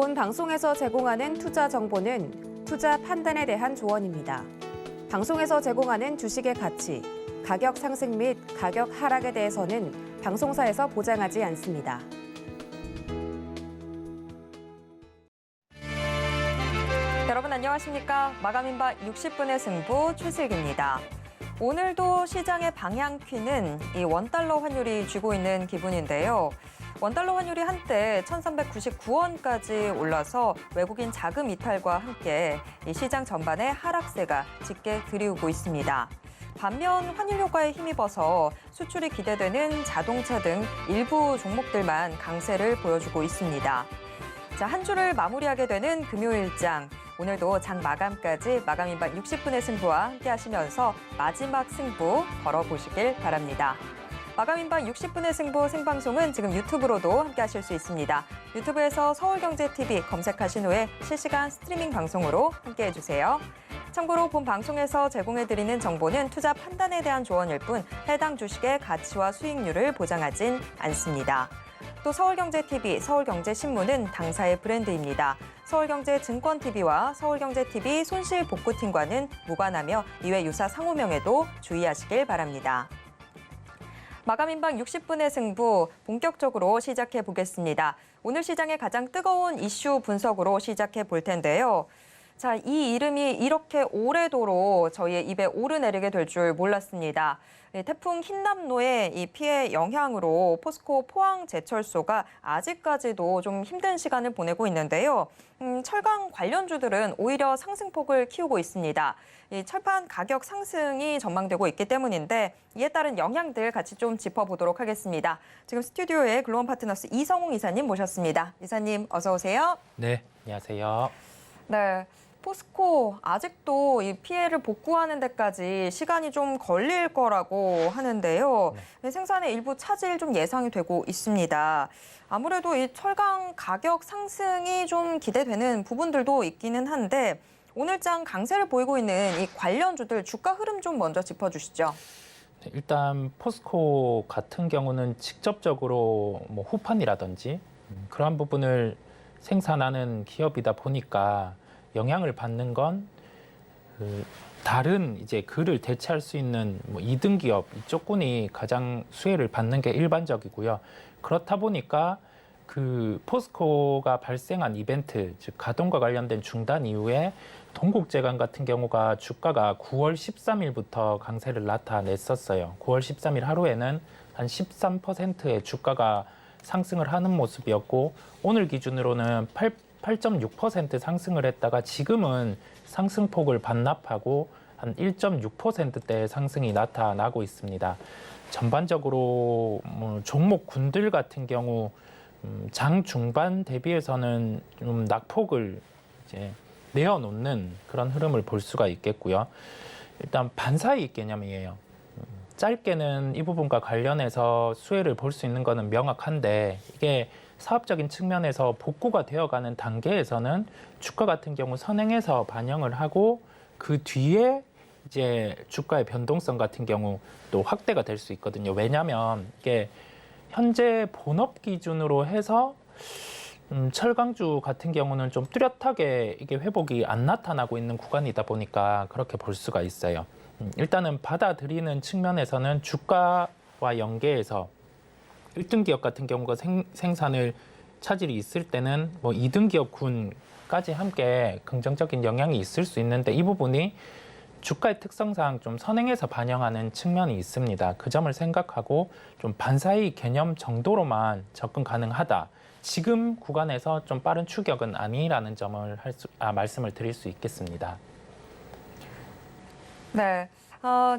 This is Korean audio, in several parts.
본 방송에서 제공하는 투자 정보는 투자 판단에 대한 조언입니다. 방송에서 제공하는 주식의 가치, 가격 상승 및 가격 하락에 대해서는 방송사에서 보장하지 않습니다. 여러분 안녕하십니까? 마감인바 60분의 승부 최슬기입니다. 오늘도 시장의 방향키는 이 원달러 환율이 쥐고 있는 기분인데요. 원달러 환율이 한때 1,399원까지 올라서 외국인 자금 이탈과 함께 이 시장 전반에 하락세가 짙게 들이우고 있습니다. 반면 환율 효과에 힘입어서 수출이 기대되는 자동차 등 일부 종목들만 강세를 보여주고 있습니다. 자, 한 주를 마무리하게 되는 금요일장. 오늘도 장 마감까지 마감인바 60분의 승부와 함께 하시면서 마지막 승부 걸어보시길 바랍니다. 마감인바 60분의 승부 생방송은 지금 유튜브로도 함께 하실 수 있습니다. 유튜브에서 서울경제TV 검색하신 후에 실시간 스트리밍 방송으로 함께 해주세요. 참고로 본 방송에서 제공해드리는 정보는 투자 판단에 대한 조언일 뿐 해당 주식의 가치와 수익률을 보장하진 않습니다. 또 서울경제TV, 서울경제신문은 당사의 브랜드입니다. 서울경제증권TV와 서울경제TV 손실복구팀과는 무관하며 이외 유사 상호명에도 주의하시길 바랍니다. 마감인방 60분의 승부 본격적으로 시작해 보겠습니다. 오늘 시장의 가장 뜨거운 이슈 분석으로 시작해 볼 텐데요. 자, 이 이름이 이렇게 오래도록 저희의 입에 오르내리게 될 줄 몰랐습니다. 태풍 흰남노의 이 피해 영향으로 포스코 포항제철소가 아직까지도 좀 힘든 시간을 보내고 있는데요. 철강 관련주들은 오히려 상승폭을 키우고 있습니다. 이 철판 가격 상승이 전망되고 있기 때문인데 이에 따른 영향들 같이 좀 짚어보도록 하겠습니다. 지금 스튜디오에 글로벌 파트너스 이성웅 이사님 모셨습니다. 이사님 어서 오세요. 네, 안녕하세요. 네. 포스코 아직도 이 피해를 복구하는 데까지 시간이 좀 걸릴 거라고 하는데요. 네. 생산의 일부 차질 좀 예상이 되고 있습니다. 아무래도 이 철강 가격 상승이 좀 기대되는 부분들도 있기는 한데 오늘장 강세를 보이고 있는 이 관련주들 주가 흐름 좀 먼저 짚어주시죠. 네, 일단 포스코 같은 경우는 직접적으로 뭐 후판이라든지 그러한 부분을 생산하는 기업이다 보니까 영향을 받는 건 다른 이제 그를 대체할 수 있는 뭐 2등 기업 이쪽군이 가장 수혜를 받는 게 일반적이고요. 그렇다 보니까 그 포스코가 발생한 이벤트, 즉 가동과 관련된 중단 이후에 동국제강 같은 경우가 주가가 9월 13일부터 강세를 나타냈었어요. 9월 13일 하루에는 한 13%의 주가가 상승을 하는 모습이었고 오늘 기준으로는 8.6% 상승을 했다가 지금은 상승폭을 반납하고 한 1.6%대 상승이 나타나고 있습니다. 전반적으로 뭐 종목군들 같은 경우 장 중반 대비해서는 좀 낙폭을 이제 내어놓는 그런 흐름을 볼 수가 있겠고요. 일단 반사이익 개념이에요. 짧게는 이 부분과 관련해서 수혜를 볼 수 있는 것은 명확한데 이게 사업적인 측면에서 복구가 되어가는 단계에서는 주가 같은 경우 선행해서 반영을 하고 그 뒤에 이제 주가의 변동성 같은 경우 또 확대가 될 수 있거든요. 왜냐하면 이게 현재 본업 기준으로 해서 철강주 같은 경우는 좀 뚜렷하게 이게 회복이 안 나타나고 있는 구간이다 보니까 그렇게 볼 수가 있어요. 일단은 받아들이는 측면에서는 주가와 연계해서 1등 기업 같은 경우가 생산을 차질이 있을 때는 뭐 2등 기업군까지 함께 긍정적인 영향이 있을 수 있는데 이 부분이 주가의 특성상 좀 선행해서 반영하는 측면이 있습니다. 그 점을 생각하고 좀 반사이익 개념 정도로만 접근 가능하다. 지금 구간에서 좀 빠른 추격은 아니라는 점을 말씀을 드릴 수 있겠습니다. 네.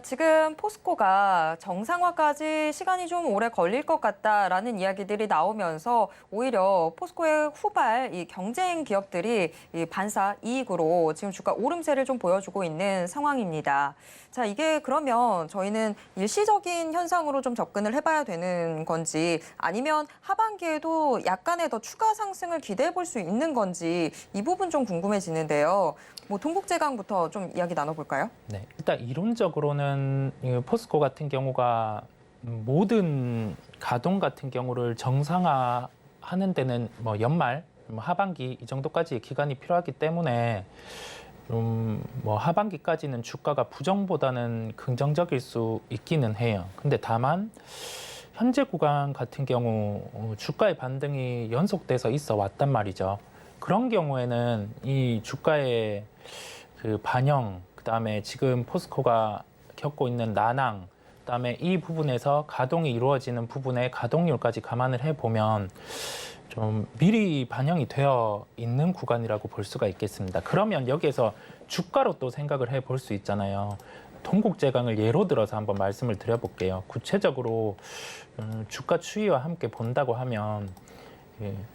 지금 포스코가 정상화까지 시간이 좀 오래 걸릴 것 같다라는 이야기들이 나오면서 오히려 포스코의 후발 이 경쟁 기업들이 이 반사 이익으로 지금 주가 오름세를 좀 보여주고 있는 상황입니다. 자, 이게 그러면 저희는 일시적인 현상으로 좀 접근을 해봐야 되는 건지 아니면 하반기에도 약간의 더 추가 상승을 기대해 볼 수 있는 건지 이 부분 좀 궁금해지는데요. 뭐 동국제강부터 좀 이야기 나눠볼까요? 네, 일단 이론적으로는 포스코 같은 경우가 모든 가동 같은 경우를 정상화하는 데는 뭐 연말 하반기 이 정도까지의 기간이 필요하기 때문에 뭐 하반기까지는 주가가 부정보다는 긍정적일 수 있기는 해요. 근데 다만 현재 구간 같은 경우 주가의 반등이 연속돼서 있어 왔단 말이죠. 그런 경우에는 이 주가의 그 반영, 그다음에 지금 포스코가 겪고 있는 난항, 그다음에 이 부분에서 가동이 이루어지는 부분의 가동률까지 감안을 해보면 좀 미리 반영이 되어 있는 구간이라고 볼 수가 있겠습니다. 그러면 여기에서 주가로 또 생각을 해볼 수 있잖아요. 동국제강을 예로 들어서 한번 말씀을 드려볼게요. 구체적으로 주가 추이와 함께 본다고 하면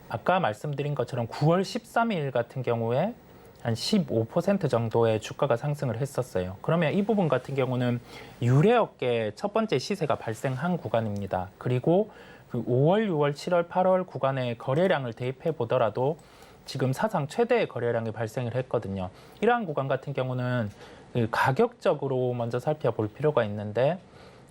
아까 말씀드린 것처럼 9월 13일 같은 경우에 한 15% 정도의 주가가 상승을 했었어요. 그러면 이 부분 같은 경우는 유례없게 첫 번째 시세가 발생한 구간입니다. 그리고 그 5월, 6월, 7월, 8월 구간의 거래량을 대입해 보더라도 지금 사상 최대의 거래량이 발생을 했거든요. 이러한 구간 같은 경우는 그 가격적으로 먼저 살펴볼 필요가 있는데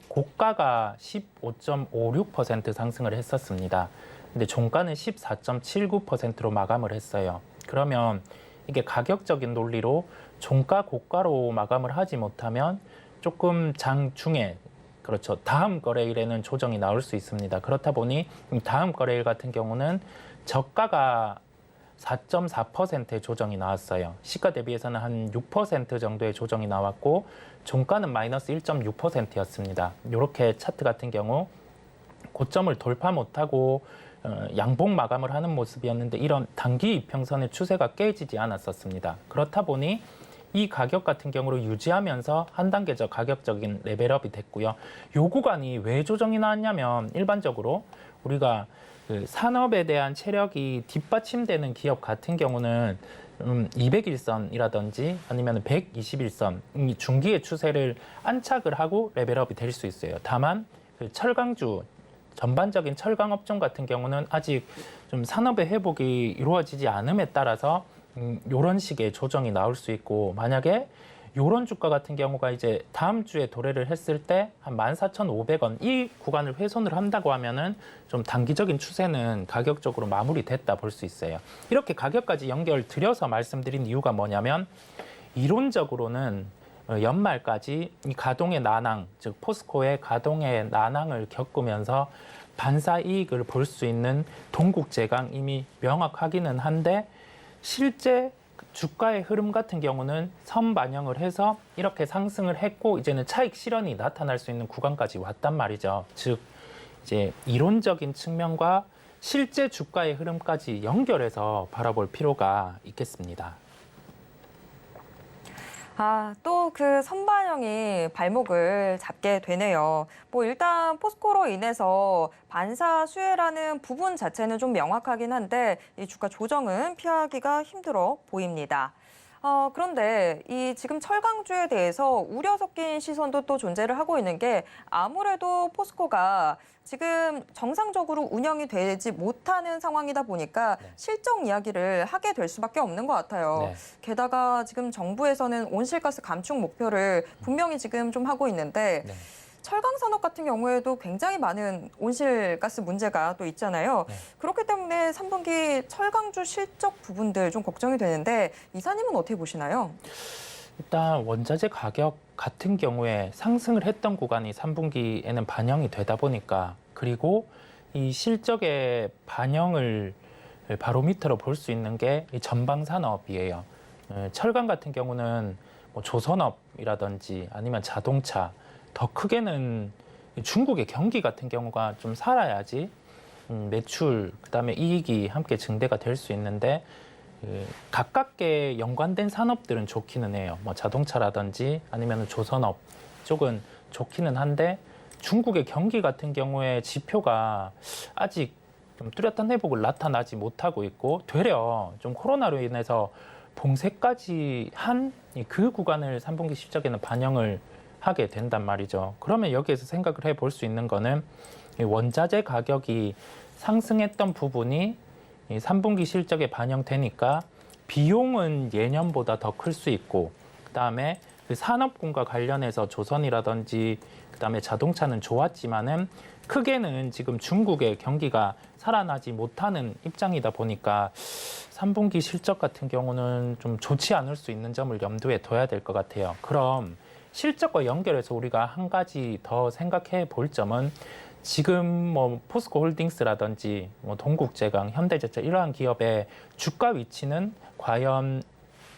고가가 15.56% 상승을 했었습니다. 근데 종가는 14.79%로 마감을 했어요. 그러면 이게 가격적인 논리로 종가 고가로 마감을 하지 못하면 조금 장중에 그렇죠. 다음 거래일에는 조정이 나올 수 있습니다. 그렇다 보니 다음 거래일 같은 경우는 저가가 4.4%의 조정이 나왔어요. 시가 대비해서는 한 6% 정도의 조정이 나왔고 종가는 마이너스 1.6%였습니다. 이렇게 차트 같은 경우 고점을 돌파 못하고 양봉 마감을 하는 모습이었는데 이런 단기 이평선의 추세가 깨지지 않았었습니다. 그렇다 보니 이 가격 같은 경우로 유지하면서 한 단계적 가격적인 레벨업이 됐고요. 요 구간이 왜 조정이 나왔냐면 일반적으로 우리가 그 산업에 대한 체력이 뒷받침되는 기업 같은 경우는 200일선이라든지 아니면 121선 중기의 추세를 안착을 하고 레벨업이 될 수 있어요. 다만 그 철강주 전반적인 철강 업종 같은 경우는 아직 좀 산업의 회복이 이루어지지 않음에 따라서 이런 식의 조정이 나올 수 있고 만약에 이런 주가 같은 경우가 이제 다음 주에 도래를 했을 때 한 14,500원 이 구간을 훼손을 한다고 하면은 좀 단기적인 추세는 가격적으로 마무리됐다 볼 수 있어요. 이렇게 가격까지 연결 드려서 말씀드린 이유가 뭐냐면 이론적으로는 연말까지 이 가동의 난항, 즉 포스코의 가동의 난항을 겪으면서 반사 이익을 볼 수 있는 동국제강 이미 명확하기는 한데 실제 주가의 흐름 같은 경우는 선반영을 해서 이렇게 상승을 했고 이제는 차익 실현이 나타날 수 있는 구간까지 왔단 말이죠. 즉 이제 이론적인 측면과 실제 주가의 흐름까지 연결해서 바라볼 필요가 있겠습니다. 또 그 선반영이 발목을 잡게 되네요. 뭐 일단 포스코로 인해서 반사 수혜라는 부분 자체는 좀 명확하긴 한데 이 주가 조정은 피하기가 힘들어 보입니다. 그런데 이 지금 철강주에 대해서 우려 섞인 시선도 또 존재를 하고 있는 게 아무래도 포스코가 지금 정상적으로 운영이 되지 못하는 상황이다 보니까 실적 이야기를 하게 될 수밖에 없는 것 같아요. 네. 게다가 지금 정부에서는 온실가스 감축 목표를 분명히 지금 좀 하고 있는데 네. 철강 산업 같은 경우에도 굉장히 많은 온실가스 문제가 또 있잖아요. 네. 그렇기 때문에 3분기 철강주 실적 부분들 좀 걱정이 되는데 이사님은 어떻게 보시나요? 일단 원자재 가격 같은 경우에 상승을 했던 구간이 3분기에는 반영이 되다 보니까 그리고 이 실적의 반영을 바로미터로 볼 수 있는 게 이 전방 산업이에요. 철강 같은 경우는 뭐 조선업이라든지 아니면 자동차 더 크게는 중국의 경기 같은 경우가 좀 살아야지 매출 그다음에 이익이 함께 증대가 될 수 있는데 가깝게 연관된 산업들은 좋기는 해요. 뭐 자동차라든지 아니면 조선업 쪽은 좋기는 한데 중국의 경기 같은 경우에 지표가 아직 좀 뚜렷한 회복을 나타나지 못하고 있고 되려 좀 코로나로 인해서 봉쇄까지 한 그 구간을 3분기 실적에는 반영을 하게 된단 말이죠. 그러면 여기에서 생각을 해볼 수 있는 거는 이 원자재 가격이 상승했던 부분이 이 3분기 실적에 반영되니까 비용은 예년보다 더 클 수 있고 그다음에 그 산업군과 관련해서 조선이라든지 그다음에 자동차는 좋았지만은 크게는 지금 중국의 경기가 살아나지 못하는 입장이다 보니까 3분기 실적 같은 경우는 좀 좋지 않을 수 있는 점을 염두에 둬야 될 것 같아요. 그럼 실적과 연결해서 우리가 한 가지 더 생각해 볼 점은 지금 뭐 포스코 홀딩스라든지 뭐 동국제강, 현대제철 이러한 기업의 주가 위치는 과연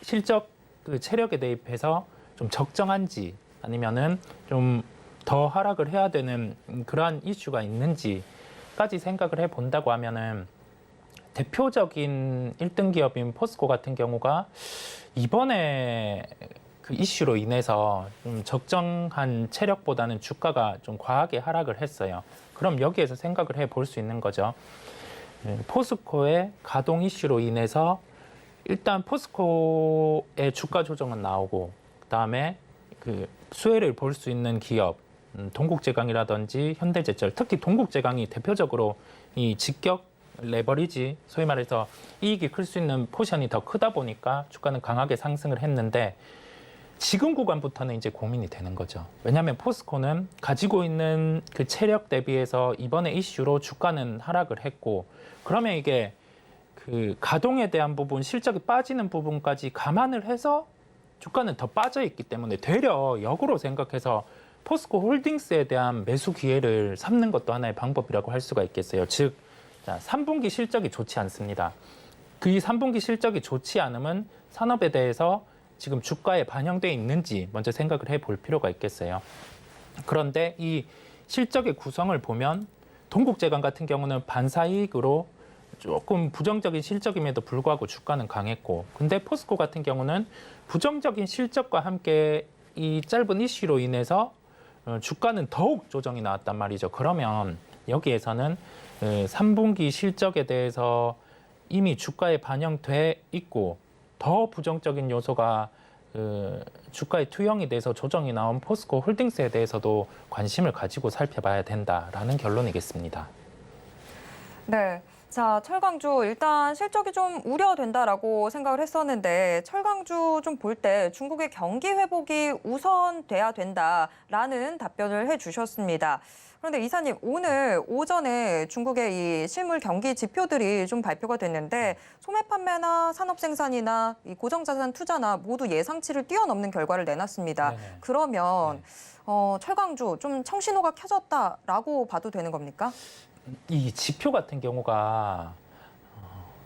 실적 그 체력에 대입해서 좀 적정한지 아니면은 좀 더 하락을 해야 되는 그러한 이슈가 있는지까지 생각을 해 본다고 하면은 대표적인 1등 기업인 포스코 같은 경우가 이번에 그 이슈로 인해서 좀 적정한 체력보다는 주가가 좀 과하게 하락을 했어요. 그럼 여기에서 생각을 해 볼 수 있는 거죠. 포스코의 가동 이슈로 인해서 일단 포스코의 주가 조정은 나오고 그다음에 그 수혜를 볼 수 있는 기업 동국제강이라든지 현대제철, 특히 동국제강이 대표적으로 이 직격 레버리지, 소위 말해서 이익이 클 수 있는 포션이 더 크다 보니까 주가는 강하게 상승을 했는데 지금 구간부터는 이제 고민이 되는 거죠. 왜냐하면 포스코는 가지고 있는 그 체력 대비해서 이번에 이슈로 주가는 하락을 했고 그러면 이게 그 가동에 대한 부분, 실적이 빠지는 부분까지 감안을 해서 주가는 더 빠져 있기 때문에 되려 역으로 생각해서 포스코 홀딩스에 대한 매수 기회를 삼는 것도 하나의 방법이라고 할 수가 있겠어요. 즉, 자, 3분기 실적이 좋지 않습니다. 그 3분기 실적이 좋지 않으면 산업에 대해서 지금 주가에 반영돼 있는지 먼저 생각을 해볼 필요가 있겠어요. 그런데 이 실적의 구성을 보면 동국제강 같은 경우는 반사이익으로 조금 부정적인 실적임에도 불구하고 주가는 강했고 근데 포스코 같은 경우는 부정적인 실적과 함께 이 짧은 이슈로 인해서 주가는 더욱 조정이 나왔단 말이죠. 그러면 여기에서는 3분기 실적에 대해서 이미 주가에 반영돼 있고 더 부정적인 요소가 주가의 투영이 돼서 조정이 나온 포스코 홀딩스에 대해서도 관심을 가지고 살펴봐야 된다라는 결론이겠습니다. 네. 자, 철강주 일단 실적이 좀 우려된다라고 생각을 했었는데 철강주 좀 볼 때 중국의 경기 회복이 우선돼야 된다라는 답변을 해주셨습니다. 그런데 이사님, 오늘 오전에 중국의 이 실물 경기 지표들이 좀 발표가 됐는데 소매 판매나 산업 생산이나 이 고정자산 투자나 모두 예상치를 뛰어넘는 결과를 내놨습니다. 네네. 그러면 철강주 좀 청신호가 켜졌다라고 봐도 되는 겁니까? 이 지표 같은 경우가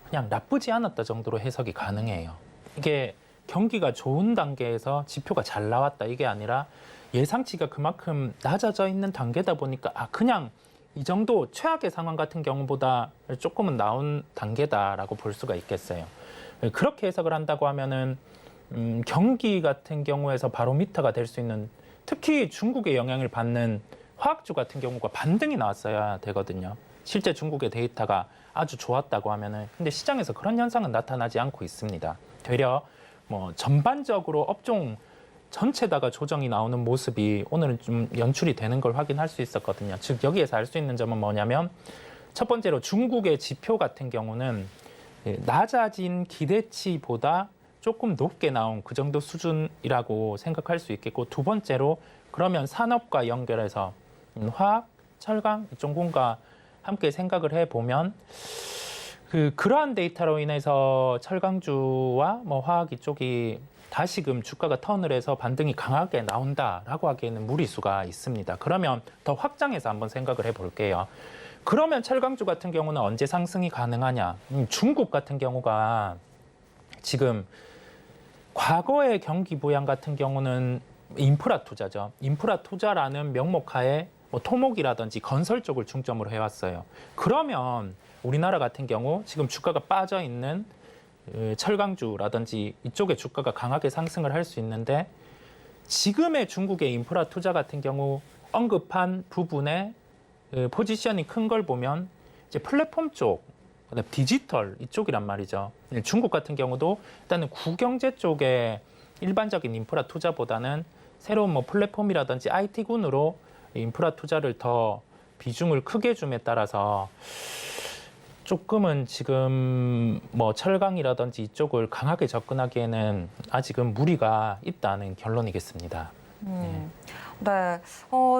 그냥 나쁘지 않았다 정도로 해석이 가능해요. 이게 경기가 좋은 단계에서 지표가 잘 나왔다 이게 아니라 예상치가 그만큼 낮아져 있는 단계다 보니까 그냥 이 정도 최악의 상황 같은 경우보다 조금은 나은 단계다라고 볼 수가 있겠어요. 그렇게 해석을 한다고 하면은 경기 같은 경우에서 바로미터가 될 수 있는 특히 중국의 영향을 받는 화학주 같은 경우가 반등이 나왔어야 되거든요. 실제 중국의 데이터가 아주 좋았다고 하면은 근데 시장에서 그런 현상은 나타나지 않고 있습니다. 되려 뭐 전반적으로 업종 전체다가 조정이 나오는 모습이 오늘은 좀 연출이 되는 걸 확인할 수 있었거든요. 즉 여기에서 알 수 있는 점은 뭐냐면 첫 번째로 중국의 지표 같은 경우는 낮아진 기대치보다 조금 높게 나온 그 정도 수준이라고 생각할 수 있겠고 두 번째로 그러면 산업과 연결해서 화학, 철강 이쪽과 함께 생각을 해보면 그러한 데이터로 인해서 철강주와 뭐 화학 이쪽이 다시금 주가가 턴을 해서 반등이 강하게 나온다라고 하기에는 무리수가 있습니다. 그러면 더 확장해서 한번 생각을 해볼게요. 그러면 철강주 같은 경우는 언제 상승이 가능하냐? 중국 같은 경우가 지금 과거의 경기 부양 같은 경우는 인프라 투자죠. 인프라 투자라는 명목하에 뭐 토목이라든지 건설 쪽을 중점으로 해왔어요. 그러면 우리나라 같은 경우 지금 주가가 빠져 있는 철강주라든지 이쪽의 주가가 강하게 상승을 할 수 있는데 지금의 중국의 인프라 투자 같은 경우 언급한 부분에 포지션이 큰 걸 보면 이제 플랫폼 쪽, 그다음 디지털 이쪽이란 말이죠. 중국 같은 경우도 일단은 구경제 쪽에 일반적인 인프라 투자보다는 새로운 뭐 플랫폼이라든지 IT군으로 인프라 투자를 더 비중을 크게 줌에 따라서 조금은 지금 뭐 철강이라든지 이쪽을 강하게 접근하기에는 아직은 무리가 있다는 결론이겠습니다. 네,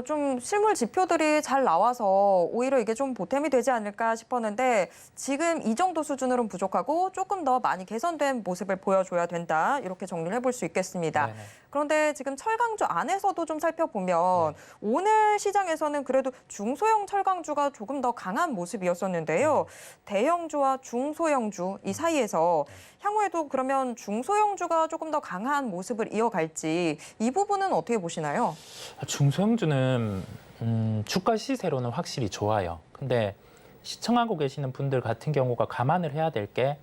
좀 실물 지표들이 잘 나와서 오히려 이게 좀 보탬이 되지 않을까 싶었는데 지금 이 정도 수준으로는 부족하고 조금 더 많이 개선된 모습을 보여줘야 된다. 이렇게 정리를 해볼 수 있겠습니다. 네네. 그런데 지금 철강주 안에서도 좀 살펴보면 오늘 시장에서는 그래도 중소형 철강주가 조금 더 강한 모습이었었는데요. 대형주와 중소형주 이 사이에서 향후에도 그러면 중소형주가 조금 더 강한 모습을 이어갈지 이 부분은 어떻게 보시나요? 중소형주는 주가 시세로는 확실히 좋아요. 근데 시청하고 계시는 분들 같은 경우가 감안을 해야 될 게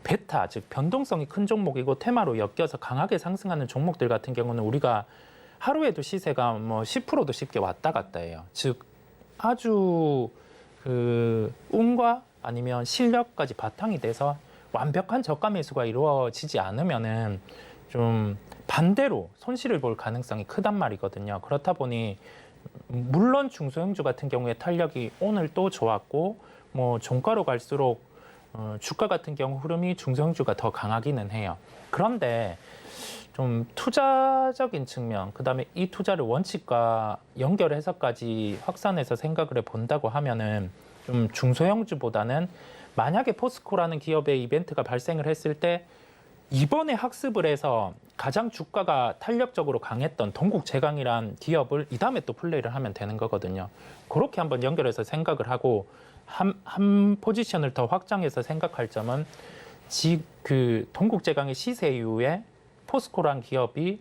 베타, 즉 변동성이 큰 종목이고 테마로 엮여서 강하게 상승하는 종목들 같은 경우는 우리가 하루에도 시세가 뭐 10%도 쉽게 왔다 갔다 해요. 즉 아주 그 운과 아니면 실력까지 바탕이 돼서 완벽한 저가 매수가 이루어지지 않으면은 좀 반대로 손실을 볼 가능성이 크단 말이거든요. 그렇다 보니 물론 중소형주 같은 경우에 탄력이 오늘 또 좋았고 뭐 종가로 갈수록 주가 같은 경우 흐름이 중소형주가 더 강하기는 해요. 그런데 좀 투자적인 측면, 그다음에 이 투자를 원칙과 연결해서까지 확산해서 생각을 해본다고 하면은 좀 중소형주보다는 만약에 포스코라는 기업의 이벤트가 발생을 했을 때 이번에 학습을 해서 가장 주가가 탄력적으로 강했던 동국제강이란 기업을 이 다음에 또 플레이를 하면 되는 거거든요. 그렇게 한번 연결해서 생각을 하고 한 포지션을 더 확장해서 생각할 점은 그 동국제강의 시세 이후에 포스코란 기업이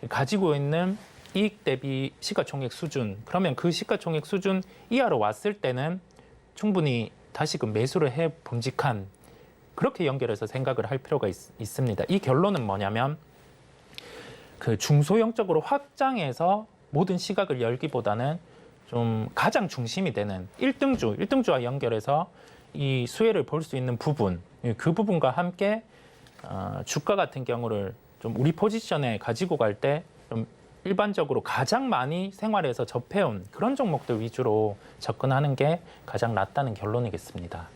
가지고 있는 이익 대비 시가총액 수준, 그러면 그 시가총액 수준 이하로 왔을 때는 충분히 다시금 매수를 해 봄직한, 그렇게 연결해서 생각을 할 필요가 있습니다. 이 결론은 뭐냐면 그 중소형적으로 확장해서 모든 시각을 열기보다는 좀 가장 중심이 되는 1등주와 연결해서 이 수혜를 볼 수 있는 부분, 그 부분과 함께 주가 같은 경우를 좀 우리 포지션에 가지고 갈 때 좀 일반적으로 가장 많이 생활에서 접해온 그런 종목들 위주로 접근하는 게 가장 낫다는 결론이겠습니다.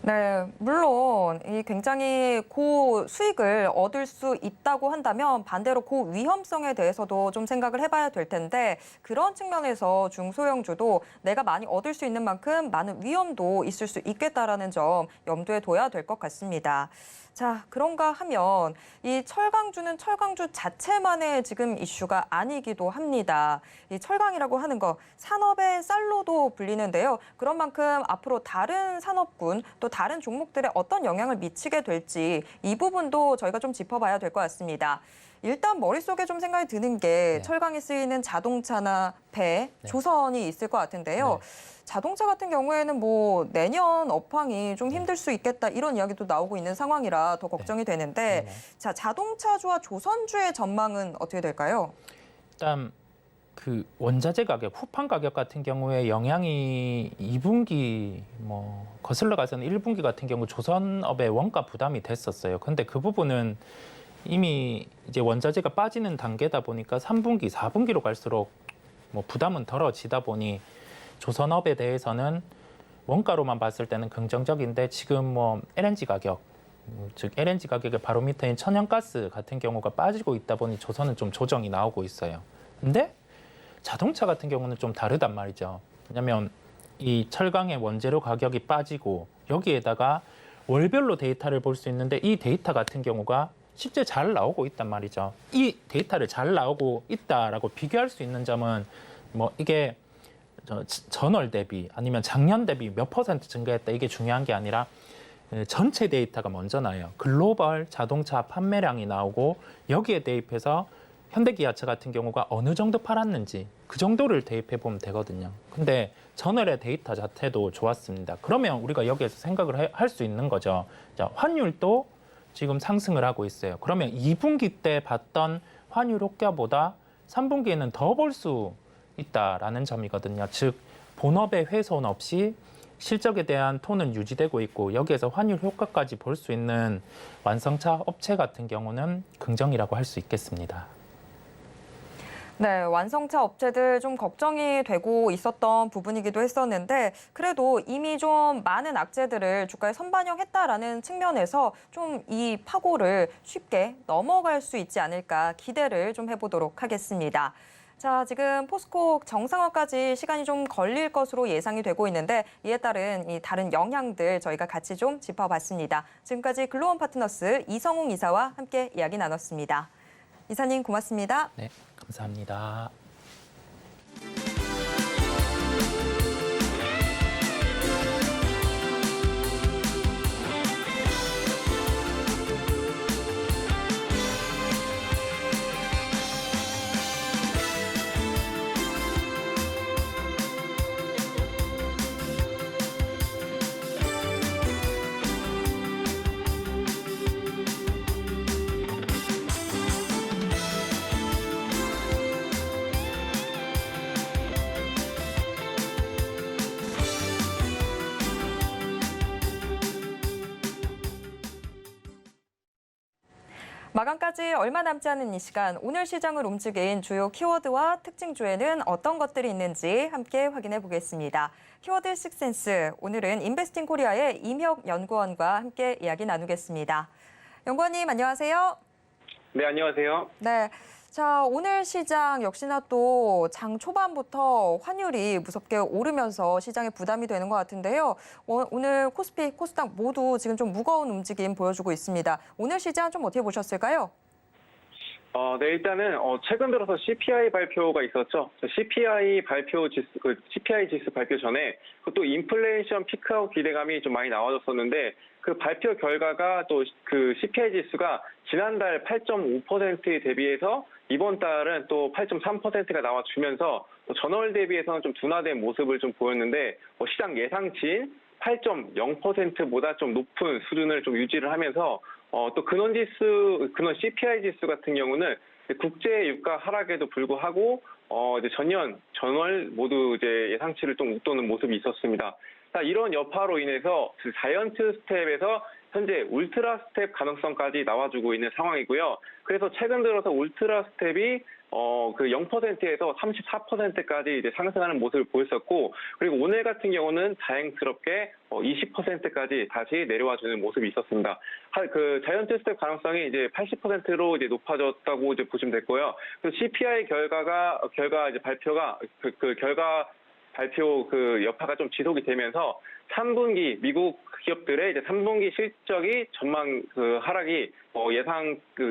네, 물론 이 굉장히 고 수익을 얻을 수 있다고 한다면 반대로 고 위험성에 대해서도 좀 생각을 해봐야 될 텐데 그런 측면에서 중소형주도 내가 많이 얻을 수 있는 만큼 많은 위험도 있을 수 있겠다라는 점 염두에 둬야 될 것 같습니다. 자, 그런가 하면 이 철강주는 철강주 자체만의 지금 이슈가 아니기도 합니다. 이 철강이라고 하는 거 산업의 쌀로도 불리는데요. 그런 만큼 앞으로 다른 산업군 또 다른 종목들에 어떤 영향을 미치게 될지 이 부분도 저희가 좀 짚어봐야 될 것 같습니다. 일단 머릿속에 좀 생각이 드는 게 철강에 쓰이는 자동차나 배, 조선이 있을 것 같은데요. 자동차 같은 경우에는 뭐 내년 업황이 좀 힘들 수 있겠다 이런 이야기도 나오고 있는 상황이라 더 걱정이 되는데 자, 자동차주와 조선주의 전망은 어떻게 될까요? 일단 그 원자재 가격, 후판 가격 같은 경우에 영향이 2분기 뭐 거슬러 가서는 1분기 같은 경우 조선업의 원가 부담이 됐었어요. 근데 그 부분은 이미 이제 원자재가 빠지는 단계다 보니까 3분기, 4분기로 갈수록 뭐 부담은 덜어지다 보니 조선업에 대해서는 원가로만 봤을 때는 긍정적인데 지금 뭐 LNG 가격, 즉 LNG 가격의 바로미터인 천연가스 같은 경우가 빠지고 있다 보니 조선은 좀 조정이 나오고 있어요. 근데 자동차 같은 경우는 좀 다르단 말이죠. 왜냐하면 이 철강의 원재료 가격이 빠지고 여기에다가 월별로 데이터를 볼 수 있는데 이 데이터 같은 경우가 실제 잘 나오고 있단 말이죠. 이 데이터를 잘 나오고 있다라고 비교할 수 있는 점은 뭐 이게 전월 대비 아니면 작년 대비 몇 퍼센트 증가했다 이게 중요한 게 아니라 전체 데이터가 먼저 나요. 글로벌 자동차 판매량이 나오고 여기에 대입해서 현대기아차 같은 경우가 어느 정도 팔았는지 그 정도를 대입해 보면 되거든요. 근데 전월의 데이터 자체도 좋았습니다. 그러면 우리가 여기에서 생각을 할 수 있는 거죠. 자, 환율도 지금 상승을 하고 있어요. 그러면 2분기 때 봤던 환율 효과보다 3분기에는 더 볼 수 있다라는 점이거든요. 즉 본업의 훼손 없이 실적에 대한 톤은 유지되고 있고 여기에서 환율 효과까지 볼 수 있는 완성차 업체 같은 경우는 긍정이라고 할 수 있겠습니다. 네, 완성차 업체들 좀 걱정이 되고 있었던 부분이기도 했었는데 그래도 이미 좀 많은 악재들을 주가에 선반영했다라는 측면에서 좀 이 파고를 쉽게 넘어갈 수 있지 않을까 기대를 좀 해보도록 하겠습니다. 자, 지금 포스코 정상화까지 시간이 좀 걸릴 것으로 예상이 되고 있는데 이에 따른 이 다른 영향들 저희가 같이 좀 짚어봤습니다. 지금까지 글로원 파트너스 이성웅 이사와 함께 이야기 나눴습니다. 이사님 고맙습니다. 네, 감사합니다. 마감까지 얼마 남지 않은 이 시간, 오늘 시장을 움직인 주요 키워드와 특징주에는 어떤 것들이 있는지 함께 확인해 보겠습니다. 키워드 식센스, 오늘은 인베스팅 코리아의 임혁 연구원과 함께 이야기 나누겠습니다. 연구원님 안녕하세요. 네, 안녕하세요. 네. 자, 오늘 시장 역시나 또 장 초반부터 환율이 무섭게 오르면서 시장에 부담이 되는 것 같은데요. 오늘 코스피, 코스닥 모두 지금 좀 무거운 움직임 보여주고 있습니다. 오늘 시장 좀 어떻게 보셨을까요? 네, 일단은 최근 들어서 CPI 발표가 있었죠. CPI CPI 지수 발표 전에 또 인플레이션 피크아웃 기대감이 좀 많이 나와줬었는데 그 발표 결과가 또 그 CPI 지수가 지난달 8.5%에 대비해서 이번 달은 또 8.3%가 나와주면서 전월 대비해서는 좀 둔화된 모습을 좀 보였는데 시장 예상치인 8.0%보다 좀 높은 수준을 좀 유지를 하면서 또 근원 CPI 지수 같은 경우는 국제 유가 하락에도 불구하고 이제 전월 모두 이제 예상치를 좀 웃도는 모습이 있었습니다. 자, 이런 여파로 인해서 자이언트 스텝에서 현재 울트라 스텝 가능성까지 나와주고 있는 상황이고요. 그래서 최근 들어서 울트라 스텝이 그 0%에서 34%까지 이제 상승하는 모습을 보였었고, 그리고 오늘 같은 경우는 다행스럽게 20%까지 다시 내려와주는 모습이 있었습니다. 그 자이언트 스텝 가능성이 이제 80%로 이제 높아졌다고 이제 보시면 됐고요. 그 CPI 결과 이제 발표가 결과 발표 그 여파가 좀 지속이 되면서 3분기 미국 기업들의 이제 3분기 실적이 전망 그 하락이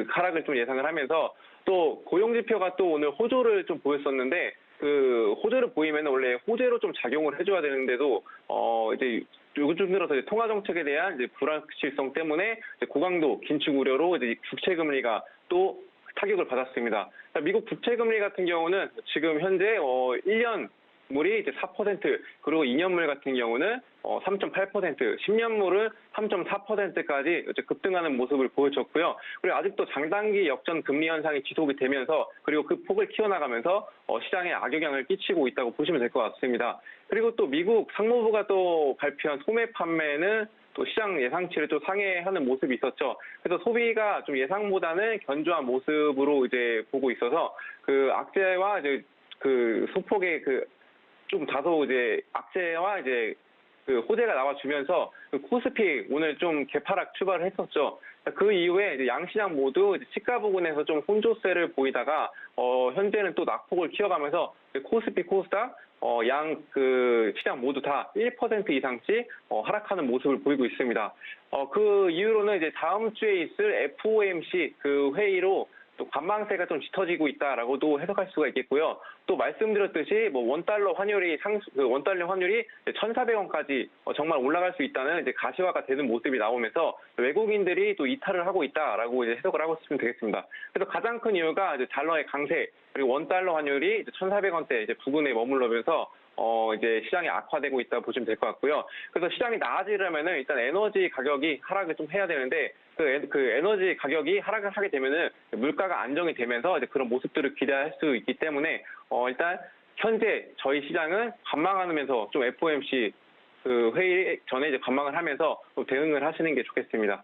하락을 좀 예상을 하면서 또 고용 지표가 또 오늘 호조를 좀 보였었는데 그 호조를 보이면 원래 호재로 좀 작용을 해줘야 되는데도 이제 요즘 들어서 이제 통화 정책에 대한 이제 불확실성 때문에 이제 고강도 긴축 우려로 이제 국채 금리가 또 타격을 받았습니다. 미국 국채 금리 같은 경우는 지금 현재 1년 물이 이제 4%, 그리고 2년물 같은 경우는 3.8%, 10년물은 3.4%까지 급등하는 모습을 보여줬고요. 그리고 아직도 장단기 역전 금리 현상이 지속이 되면서 그리고 그 폭을 키워나가면서 시장에 악영향을 끼치고 있다고 보시면 될 것 같습니다. 그리고 또 미국 상무부가 또 발표한 소매 판매는 또 시장 예상치를 또 상회하는 모습이 있었죠. 그래서 소비가 좀 예상보다는 견조한 모습으로 이제 보고 있어서 그 악재와 이제 그 소폭의 좀 다소 이제 악재와 이제 그 호재가 나와주면서 그 코스피 오늘 좀 개파락 출발을 했었죠. 그 이후에 이제 양시장 모두 이제 시가 부근에서 좀 혼조세를 보이다가 현재는 또 낙폭을 키워가면서 코스피, 코스닥 양 그 시장 모두 다 1% 이상씩 하락하는 모습을 보이고 있습니다. 그 이후로는 이제 다음 주에 있을 FOMC 그 회의로 또 관망세가 좀 짙어지고 있다라고도 해석할 수가 있겠고요. 또 말씀드렸듯이 원달러 환율이 원달러 환율이 1,400원까지 정말 올라갈 수 있다는 이제 가시화가 되는 모습이 나오면서 외국인들이 또 이탈을 하고 있다라고 이제 해석을 하고 있으면 되겠습니다. 그래서 가장 큰 이유가 이제 달러의 강세 그리고 원달러 환율이 이제 1,400원대 이제 부근에 머물러면서 이제 시장이 악화되고 있다고 보시면 될 것 같고요. 그래서 시장이 나아지려면은 일단 에너지 가격이 하락을 좀 해야 되는데 그 에너지 가격이 하락을 하게 되면은 물가가 안정이 되면서 이제 그런 모습들을 기대할 수 있기 때문에 일단 현재 저희 시장은 관망하면서 좀 FOMC 그 회의 전에 이제 관망을 하면서 좀 대응을 하시는 게 좋겠습니다.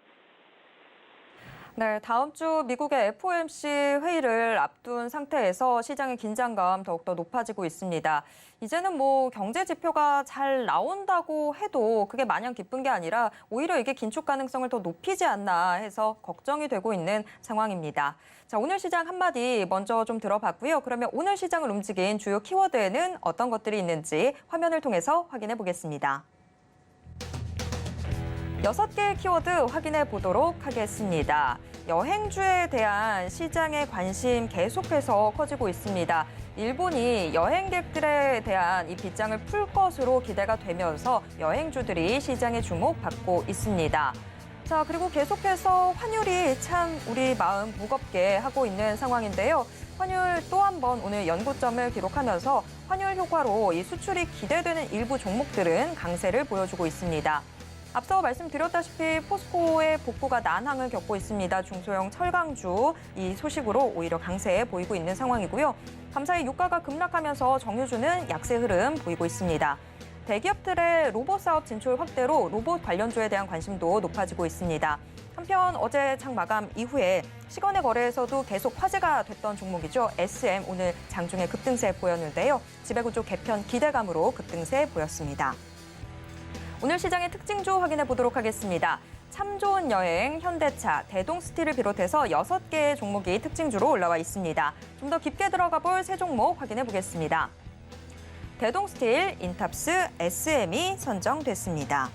네, 다음 주 미국의 FOMC 회의를 앞둔 상태에서 시장의 긴장감 더욱더 높아지고 있습니다. 이제는 뭐 경제 지표가 잘 나온다고 해도 그게 마냥 기쁜 게 아니라 오히려 이게 긴축 가능성을 더 높이지 않나 해서 걱정이 되고 있는 상황입니다. 자, 오늘 시장 한마디 먼저 좀 들어봤고요. 그러면 오늘 시장을 움직인 주요 키워드에는 어떤 것들이 있는지 화면을 통해서 확인해 보겠습니다. 6개의 키워드 확인해 보도록 하겠습니다. 여행주에 대한 시장의 관심 계속해서 커지고 있습니다. 일본이 여행객들에 대한 이 빗장을 풀 것으로 기대가 되면서 여행주들이 시장에 주목받고 있습니다. 자, 그리고 계속해서 환율이 참 우리 마음 무겁게 하고 있는 상황인데요. 환율 또 한 번 오늘 연고점을 기록하면서 환율 효과로 이 수출이 기대되는 일부 종목들은 강세를 보여주고 있습니다. 앞서 말씀드렸다시피 포스코의 복구가 난항을 겪고 있습니다. 중소형 철강주 이 소식으로 오히려 강세 보이고 있는 상황이고요. 감사히 유가가 급락하면서 정유주는 약세 흐름 보이고 있습니다. 대기업들의 로봇 사업 진출 확대로 로봇 관련주에 대한 관심도 높아지고 있습니다. 한편 어제 장 마감 이후에 시간의 거래에서도 계속 화제가 됐던 종목이죠. SM 오늘 장중에 급등세 보였는데요. 지배구조 개편 기대감으로 급등세 보였습니다. 오늘 시장의 특징주 확인해 보도록 하겠습니다. 참 좋은 여행, 현대차, 대동스틸을 비롯해서 6개의 종목이 특징주로 올라와 있습니다. 좀 더 깊게 들어가 볼 세 종목 확인해 보겠습니다. 대동스틸, 인탑스, SM이 선정됐습니다.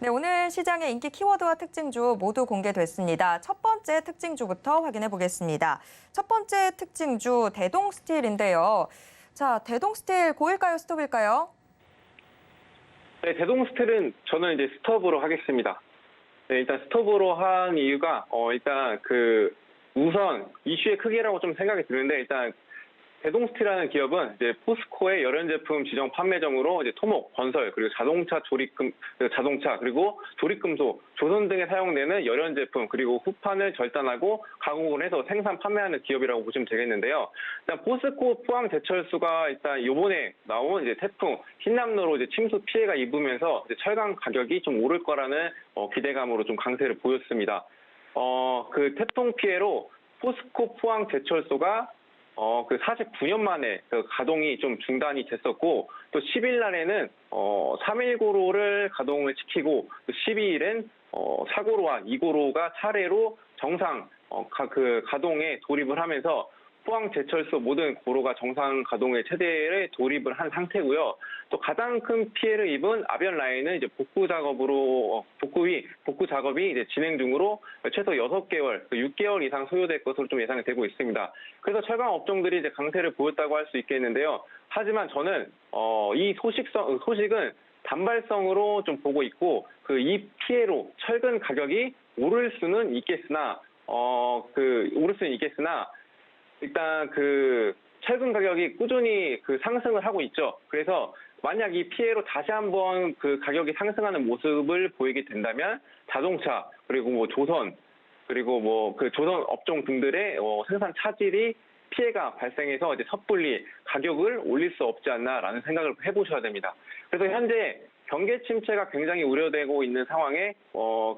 네, 오늘 시장의 인기 키워드와 특징주 모두 공개됐습니다. 첫 번째 특징주부터 확인해 보겠습니다. 첫 번째 특징주 대동스틸인데요. 자, 대동스틸 고일까요, 스톱일까요? 네, 대동스틸은 저는 이제 스톱으로 하겠습니다. 네, 일단 스톱으로 한 이유가 일단 우선 이슈의 크기라고 좀 생각이 드는데 일단 대동스틸이라는 기업은 이제 포스코의 열연 제품 지정 판매점으로 이제 토목, 건설, 그리고 자동차 그리고 조립금속, 조선 등에 사용되는 열연 제품 그리고 후판을 절단하고 가공을 해서 생산 판매하는 기업이라고 보시면 되겠는데요. 일단 포스코 포항 제철소가 일단 이번에 나온 이제 태풍 흰남노로 이제 침수 피해가 입으면서 이제 철강 가격이 좀 오를 거라는 기대감으로 좀 강세를 보였습니다. 그 태풍 피해로 포스코 포항 제철소가 49년 만에 가동이 좀 중단이 됐었고, 또 10일 날에는 319로를 가동을 시키고, 또 12일엔 4고로와 2고로가 차례로 정상 가동에 돌입을 하면서 포항 제철소 모든 고로가 정상 가동의 체제에 돌입을 한 상태고요. 또 가장 큰 피해를 입은 아변 라인은 이제 복구 작업이 이제 진행 중으로 최소 6개월, 6개월 이상 소요될 것으로 좀 예상이 되고 있습니다. 그래서 철강 업종들이 이제 강세를 보였다고 할 수 있겠는데요. 하지만 저는 이 소식은 단발성으로 좀 보고 있고 이 피해로 철근 가격이 오를 수는 있겠으나 일단 철근 가격이 꾸준히 상승을 하고 있죠. 그래서 만약 이 피해로 다시 한번 가격이 상승하는 모습을 보이게 된다면 자동차 그리고 뭐 조선 그리고 조선 업종 등들의 생산 차질이 피해가 발생해서 이제 섣불리 가격을 올릴 수 없지 않나라는 생각을 해보셔야 됩니다. 그래서 현재 경기 침체가 굉장히 우려되고 있는 상황에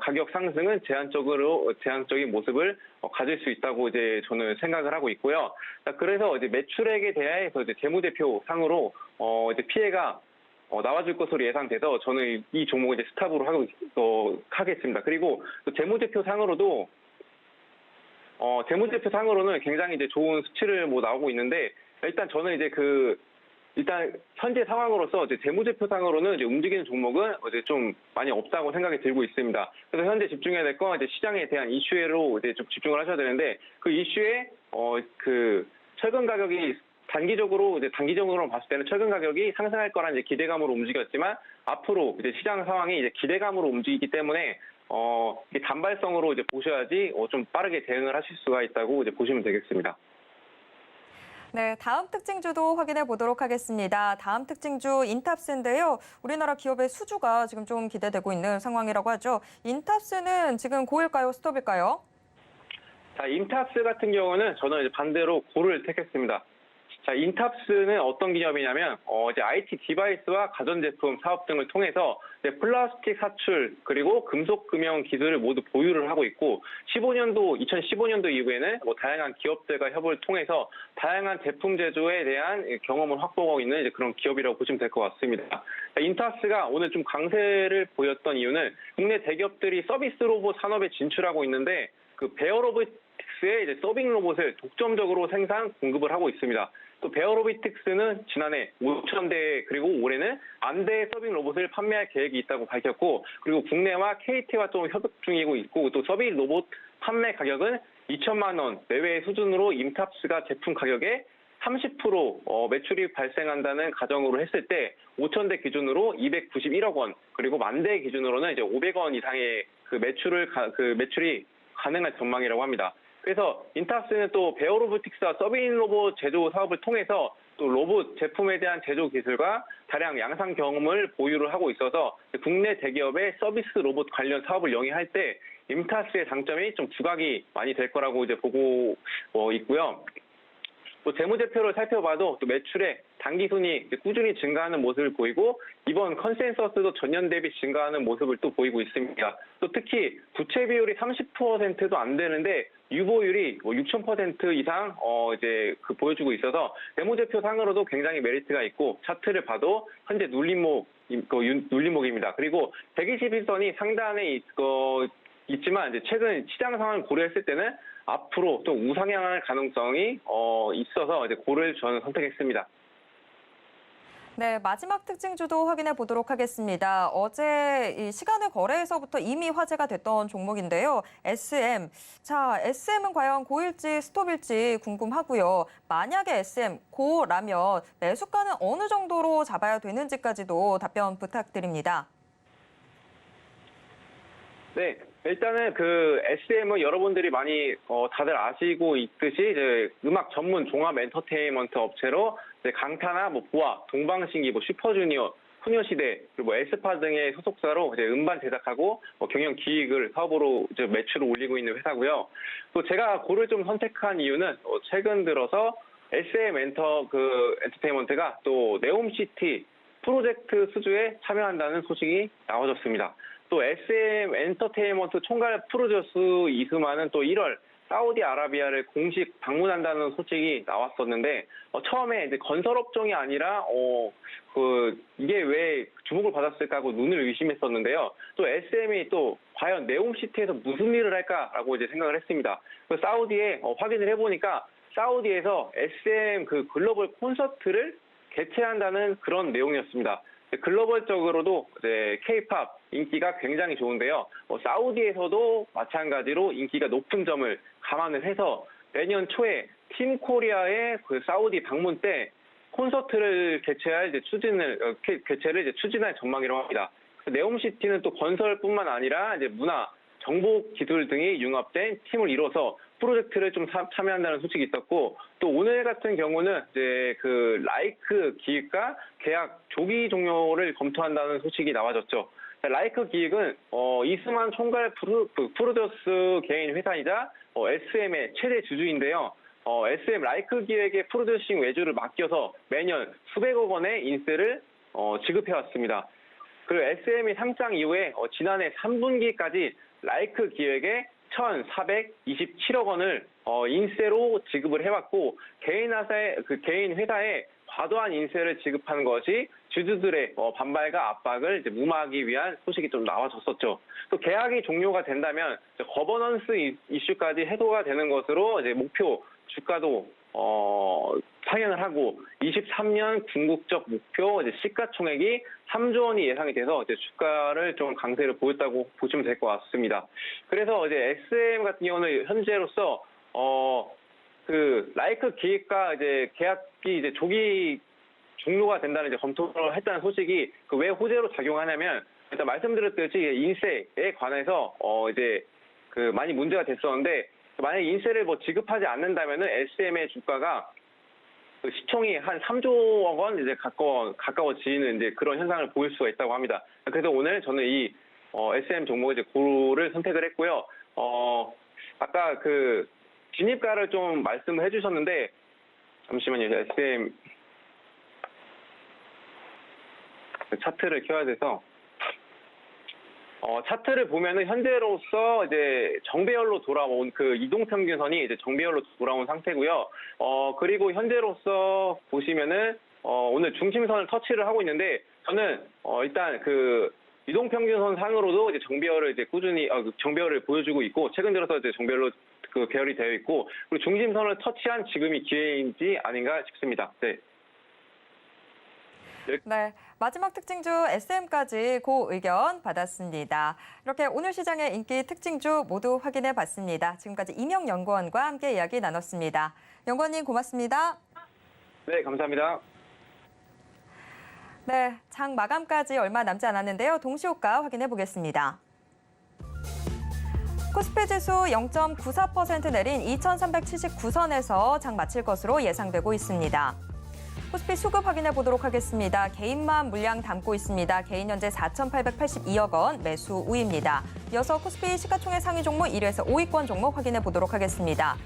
가격 상승은 제한적인 모습을 가질 수 있다고 이제 저는 생각을 하고 있고요. 그래서 이제 매출액에 대해서 이제 재무제표 상으로 이제 피해가 나와줄 것으로 예상돼서 저는 이 종목을 이제 스탑으로 하겠습니다. 그리고 또 재무제표 상으로는 굉장히 이제 좋은 수치를 나오고 있는데 일단 저는 이제 일단 현재 상황으로서 이제 재무제표상으로는 이제 움직이는 종목은 이제 좀 많이 없다고 생각이 들고 있습니다. 그래서 현재 집중해야 될 건 이제 시장에 대한 이슈로 이제 좀 집중을 하셔야 되는데 그 이슈에 철근 가격이 단기적으로 봤을 때는 철근 가격이 상승할 거란 이제 기대감으로 움직였지만 앞으로 이제 시장 상황이 이제 기대감으로 움직이기 때문에 이게 단발성으로 이제 보셔야지 좀 빠르게 대응을 하실 수가 있다고 이제 보시면 되겠습니다. 네, 다음 특징주도 확인해 보도록 하겠습니다. 다음 특징주 인탑스인데요. 우리나라 기업의 수주가 지금 좀 기대되고 있는 상황이라고 하죠. 인탑스는 지금 고일까요, 스톱일까요? 자, 인탑스 같은 경우는 저는 이제 반대로 고를 택했습니다. 자, 인탑스는 어떤 기업이냐면 이제 IT 디바이스와 가전제품 사업 등을 통해서 이제 플라스틱 사출 그리고 금속 금형 기술을 모두 보유를 하고 있고 2015년도 이후에는 다양한 기업들과 협업을 통해서 다양한 제품 제조에 대한 경험을 확보하고 있는 이제 그런 기업이라고 보시면 될 것 같습니다. 자, 인탑스가 오늘 좀 강세를 보였던 이유는 국내 대기업들이 서비스 로봇 산업에 진출하고 있는데 그 베어로보틱스의 이제 서빙 로봇을 독점적으로 생산 공급을 하고 있습니다. 또 베어로보틱스는 지난해 5,000대 그리고 올해는 10,000대의 서빙 로봇을 판매할 계획이 있다고 밝혔고 그리고 국내와 KT와 또 협업 중이고 있고 또 서빙 로봇 판매 가격은 2천만 원 내외의 수준으로 인탑스가 제품 가격에 30% 매출이 발생한다는 가정으로 했을 때 5,000대 기준으로 291억 원 그리고 10,000대 기준으로는 이제 500원 이상의 그 매출이 가능한 전망이라고 합니다. 그래서 인탑스는 또 베어로보틱스와 서빙 로봇 제조 사업을 통해서 또 로봇 제품에 대한 제조 기술과 다량 양산 경험을 보유를 하고 있어서 국내 대기업의 서비스 로봇 관련 사업을 영위할 때 인탑스의 장점이 좀 부각이 많이 될 거라고 이제 보고 있고요. 또 재무제표를 살펴봐도 또 매출의 당기순이 꾸준히 증가하는 모습을 보이고 이번 컨센서스도 전년 대비 증가하는 모습을 또 보이고 있습니다. 또 특히 부채 비율이 30%도 안 되는데 유보율이 6,000% 이상 이제 보여주고 있어서 재무제표 상으로도 굉장히 메리트가 있고 차트를 봐도 현재 눌림목입니다. 그리고 121선이 상단에 있지만 이제 최근 시장 상황을 고려했을 때는 앞으로 또 우상향할 가능성이 있어서 이제 고를 저는 선택했습니다. 네, 마지막 특징주도 확인해 보도록 하겠습니다. 어제 이 시간의 거래에서부터 이미 화제가 됐던 종목인데요. SM. 자, SM은 과연 고일지 스톱일지 궁금하고요. 만약에 SM 고라면 매수가는 어느 정도로 잡아야 되는지까지도 답변 부탁드립니다. 네, 일단은 그 SM은 여러분들이 많이 다들 아시고 있듯이 이제 음악 전문 종합 엔터테인먼트 업체로 이제 강타나 보아, 동방신기, 슈퍼주니어, 소녀시대 그리고 에스파 등의 소속사로 이제 음반 제작하고 경영 기획을 사업으로 이제 매출을 올리고 있는 회사고요. 또 제가 고를 좀 선택한 이유는 최근 들어서 SM 엔터테인먼트가 또 네옴시티 프로젝트 수주에 참여한다는 소식이 나와졌습니다. 또 SM 엔터테인먼트 총괄 프로듀서 이수만은 또 1월 사우디아라비아를 공식 방문한다는 소식이 나왔었는데 처음에 이제 건설업종이 아니라 이게 왜 주목을 받았을까 하고 눈을 의심했었는데요. 또 SM이 또 과연 네옴시티에서 무슨 일을 할까라고 이제 생각을 했습니다. 그 사우디에 확인을 해보니까 사우디에서 SM 그 글로벌 콘서트를 개최한다는 그런 내용이었습니다. 글로벌적으로도 이제 K-팝 인기가 굉장히 좋은데요. 사우디에서도 마찬가지로 인기가 높은 점을 감안을 해서 내년 초에 팀 코리아의 그 사우디 방문 때 콘서트를 개최를 이제 추진할 전망이라고 합니다. 네옴시티는 또 건설뿐만 아니라 이제 문화, 정보 기술 등이 융합된 팀을 이뤄서 프로젝트를 좀 참여한다는 소식이 있었고 또 오늘 같은 경우는 이제 그 라이크 기획과 계약 조기 종료를 검토한다는 소식이 나와졌죠. 라이크 기획은 이스만 총괄 프로듀스 개인 회사이자 SM의 최대 주주인데요. SM 라이크 기획의 프로듀싱 외주를 맡겨서 매년 수백억 원의 인세를 지급해왔습니다. 그리고 SM이 상장 이후에 지난해 3분기까지 라이크 기획에 1,427억 원을 인세로 지급을 해왔고 개인 회사에 과도한 인세를 지급하는 것이 주주들의 반발과 압박을 이제 무마하기 위한 소식이 좀 나와졌었죠. 또 계약이 종료가 된다면 거버넌스 이슈까지 해소가 되는 것으로 이제 목표 주가도 상향을 하고 23년 궁극적 목표 이제 시가총액이 3조 원이 예상이 돼서 이제 주가를 좀 강세를 보였다고 보시면 될 것 같습니다. 그래서 이제 SM 같은 경우는 현재로서 그 라이크 기획과 이제 계약이 이제 조기 종료가 된다는 이제 검토를 했다는 소식이 그 왜 호재로 작용하냐면 일단 말씀드렸듯이 인세에 관해서 이제 그 많이 문제가 됐었는데 만약 인세를 지급하지 않는다면은 SM의 주가가 그 시총이 한 3조 원 이제 가까워지는 이제 그런 현상을 보일 수가 있다고 합니다. 그래서 오늘 저는 이 SM 종목의 이제 고를 선택을 했고요. 아까 그 진입가를 좀 말씀을 해주셨는데 잠시만요. SM 차트를 켜야 돼서. 차트를 보면은 현재로서 이제 정배열로 돌아온 그 이동평균선이 이제 정배열로 돌아온 상태고요. 그리고 현재로서 보시면은 오늘 중심선을 터치를 하고 있는데 저는 일단 그 이동평균선 상으로도 이제 정배열을 이제 꾸준히 정배열을 보여주고 있고 최근 들어서 이제 정배열로 그 배열이 되어 있고 그리고 중심선을 터치한 지금이 기회인지 아닌가 싶습니다. 네. 네, 마지막 특징주 SM까지 고 의견 받았습니다. 이렇게 오늘 시장의 인기 특징주 모두 확인해 봤습니다. 지금까지 임영연구원과 함께 이야기 나눴습니다. 연구원님 고맙습니다. 네, 감사합니다. 네, 장 마감까지 얼마 남지 않았는데요. 동시호가 확인해 보겠습니다. 코스피 지수 0.94% 내린 2,379선에서 장 마칠 것으로 예상되고 있습니다. 코스피 수급 확인해 보도록 하겠습니다. 개인만 물량 담고 있습니다. 개인 현재 4,882억 원 매수 우입니다. 이어서 코스피 시가총액 상위 종목 1위에서 5위권 종목 확인해 보도록 하겠습니다.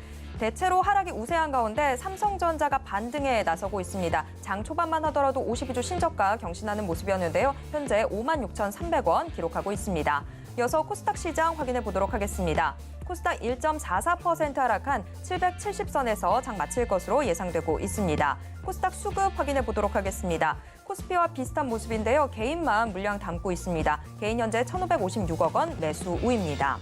대체로 하락이 우세한 가운데 삼성전자가 반등에 나서고 있습니다. 장 초반만 하더라도 52주 신저가 경신하는 모습이었는데요. 현재 56,300원 기록하고 있습니다. 이어서 코스닥 시장 확인해 보도록 하겠습니다. 코스닥 1.44% 하락한 770선에서 장 마칠 것으로 예상되고 있습니다. 코스닥 수급 확인해 보도록 하겠습니다. 코스피와 비슷한 모습인데요. 개인만 물량 담고 있습니다. 개인 현재 1,556억 원 매수 우입니다.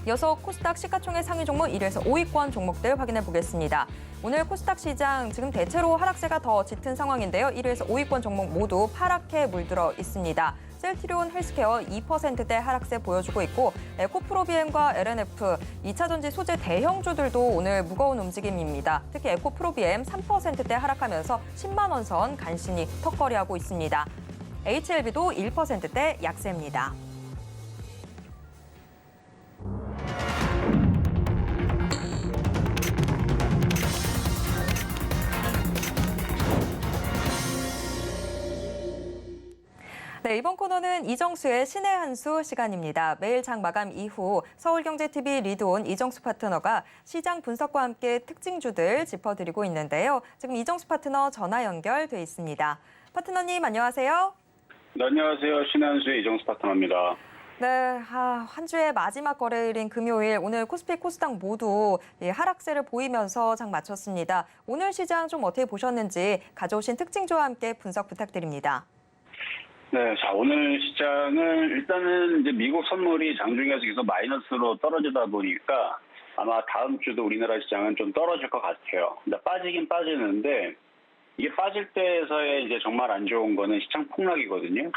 이어서 코스닥 시가총액 상위 종목 1위에서 5위권 종목들 확인해 보겠습니다. 오늘 코스닥 시장 지금 대체로 하락세가 더 짙은 상황인데요. 1위에서 5위권 종목 모두 파랗게 물들어 있습니다. 셀트리온 헬스케어 2%대 하락세 보여주고 있고 에코프로비엠과 LNF, 2차전지 소재 대형주들도 오늘 무거운 움직임입니다. 특히 에코프로비엠 3%대 하락하면서 10만 원 선 간신히 턱걸이하고 있습니다. HLB도 1%대 약세입니다. 네, 이번 코너는 이정수의 신의 한 수 시간입니다. 매일 장 마감 이후 서울경제TV 리드온 이정수 파트너가 시장 분석과 함께 특징주들 짚어드리고 있는데요. 지금 이정수 파트너 전화 연결돼 있습니다. 파트너님 안녕하세요. 네, 안녕하세요. 신의 한 수의 이정수 파트너입니다. 네, 한 주의 마지막 거래일인 금요일 오늘 코스피, 코스닥 모두 하락세를 보이면서 장 마쳤습니다. 오늘 시장 좀 어떻게 보셨는지 가져오신 특징주와 함께 분석 부탁드립니다. 네, 자, 오늘 시장은 일단은 이제 미국 선물이 장중에서 계속 마이너스로 떨어지다 보니까 아마 다음 주도 우리나라 시장은 좀 떨어질 것 같아요. 근데 빠지긴 빠지는데 이게 빠질 때에서의 이제 정말 안 좋은 거는 시장 폭락이거든요.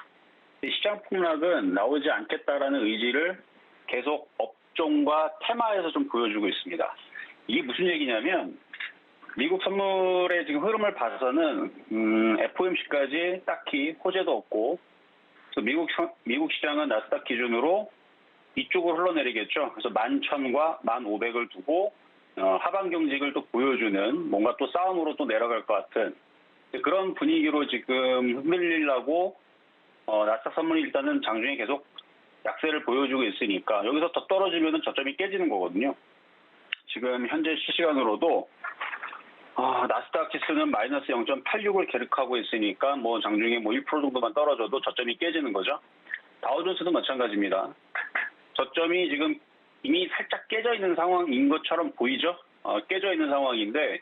시장 폭락은 나오지 않겠다라는 의지를 계속 업종과 테마에서 좀 보여주고 있습니다. 이게 무슨 얘기냐면 미국 선물의 지금 흐름을 봐서는 FOMC까지 딱히 호재도 없고 그래서 미국 시장은 나스닥 기준으로 이쪽으로 흘러내리겠죠. 그래서 11,000과 1,500을 두고 하방 경직을 또 보여주는 뭔가 또 싸움으로 또 내려갈 것 같은 그런 분위기로 지금 흔들리려고 나스닥 선물이 일단은 장중에 계속 약세를 보여주고 있으니까 여기서 더 떨어지면 저점이 깨지는 거거든요. 지금 현재 실시간으로도 나스닥 지수는 마이너스 0.86을 기록하고 있으니까 뭐 장중에 뭐 1% 정도만 떨어져도 저점이 깨지는 거죠. 다우존스도 마찬가지입니다. 저점이 지금 이미 살짝 깨져 있는 상황인 것처럼 보이죠? 깨져 있는 상황인데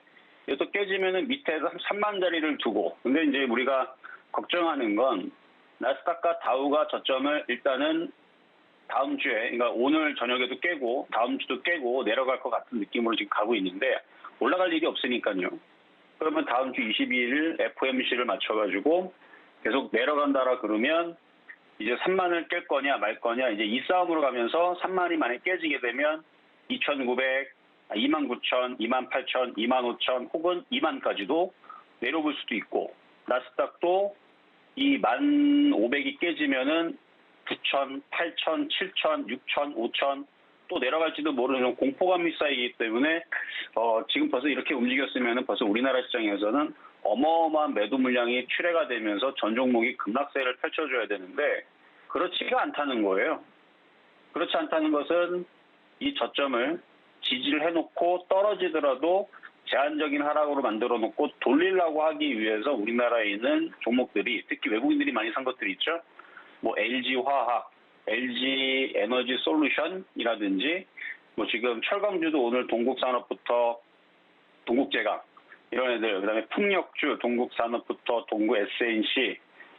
이것도 깨지면은 밑에 3만 자리를 두고 근데 이제 우리가 걱정하는 건 나스닥과 다우가 저점을 일단은 다음 주에 그러니까 오늘 저녁에도 깨고 다음 주도 깨고 내려갈 것 같은 느낌으로 지금 가고 있는데 올라갈 일이 없으니까요. 그러면 다음 주 22일 FOMC를 맞춰가지고 계속 내려간다라 그러면 이제 3만을 깰 거냐 말 거냐 이제 이 싸움으로 가면서 3만이 만약 깨지게 되면 2,900, 29,000, 28,000, 25,000 혹은 2만까지도 내려볼 수도 있고 나스닥도 이 1,500이 깨지면은 9,000, 8,000, 7,000, 6,000, 5,000 또 내려갈지도 모르는 공포감이 쌓이기 때문에 지금 벌써 이렇게 움직였으면 벌써 우리나라 시장에서는 어마어마한 매도 물량이 출회가 되면서 전 종목이 급락세를 펼쳐줘야 되는데 그렇지가 않다는 거예요. 그렇지 않다는 것은 이 저점을 지지를 해놓고 떨어지더라도 제한적인 하락으로 만들어 놓고 돌리려고 하기 위해서 우리나라에 있는 종목들이 특히 외국인들이 많이 산 것들이 있죠. 뭐 LG 화학, LG 에너지 솔루션이라든지 뭐 지금 철강주도 오늘 동국산업부터 동국제강 이런 애들, 그다음에 풍력주 동국산업부터 동구 SNC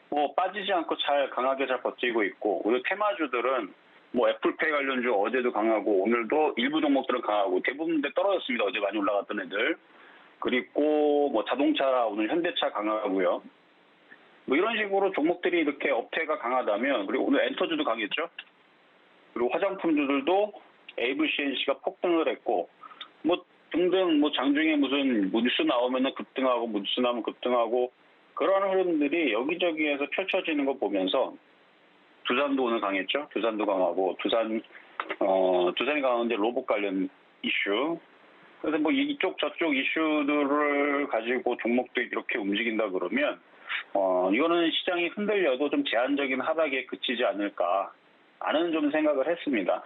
뭐 빠지지 않고 잘 강하게 잘 버티고 있고, 오히려 테마주들은 뭐 애플페이 관련주 어제도 강하고 오늘도 일부 종목들은 강하고 대부분 떨어졌습니다. 어제 많이 올라갔던 애들. 그리고 뭐 자동차 오늘 현대차 강하고요. 뭐 이런 식으로 종목들이 이렇게 업태가 강하다면, 그리고 오늘 엔터주도 강했죠. 그리고 화장품주들도 AVCNC가 폭등을 했고 뭐 등등 뭐 장중에 무슨 뉴스 나오면은 급등하고 뉴스 나오면 급등하고 그런 흐름들이 여기저기에서 펼쳐지는 거 보면서 두산도 오늘 강했죠. 두산도 강하고 두산이 강한데 로봇 관련 이슈. 그래서 뭐 이쪽 저쪽 이슈들을 가지고 종목들이 이렇게 움직인다 그러면 이거는 시장이 흔들려도 좀 제한적인 하락에 그치지 않을까 하는 좀 생각을 했습니다.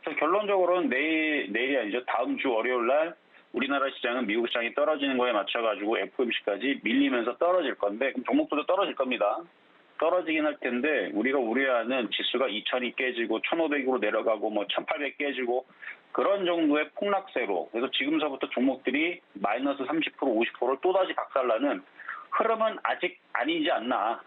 그래서 결론적으로는 내일이 아니죠. 다음 주 월요일 날 우리나라 시장은 미국 시장이 떨어지는 거에 맞춰가지고 FOMC까지 밀리면서 떨어질 건데, 그럼 종목들도 떨어질 겁니다. 떨어지긴 할 텐데 우리가 우려하는 지수가 2000이 깨지고 1500으로 내려가고 뭐 1800 깨지고 그런 정도의 폭락세로, 그래서 지금서부터 종목들이 마이너스 30% 50%를 또다시 박살나는 흐름은 아직 아니지 않나.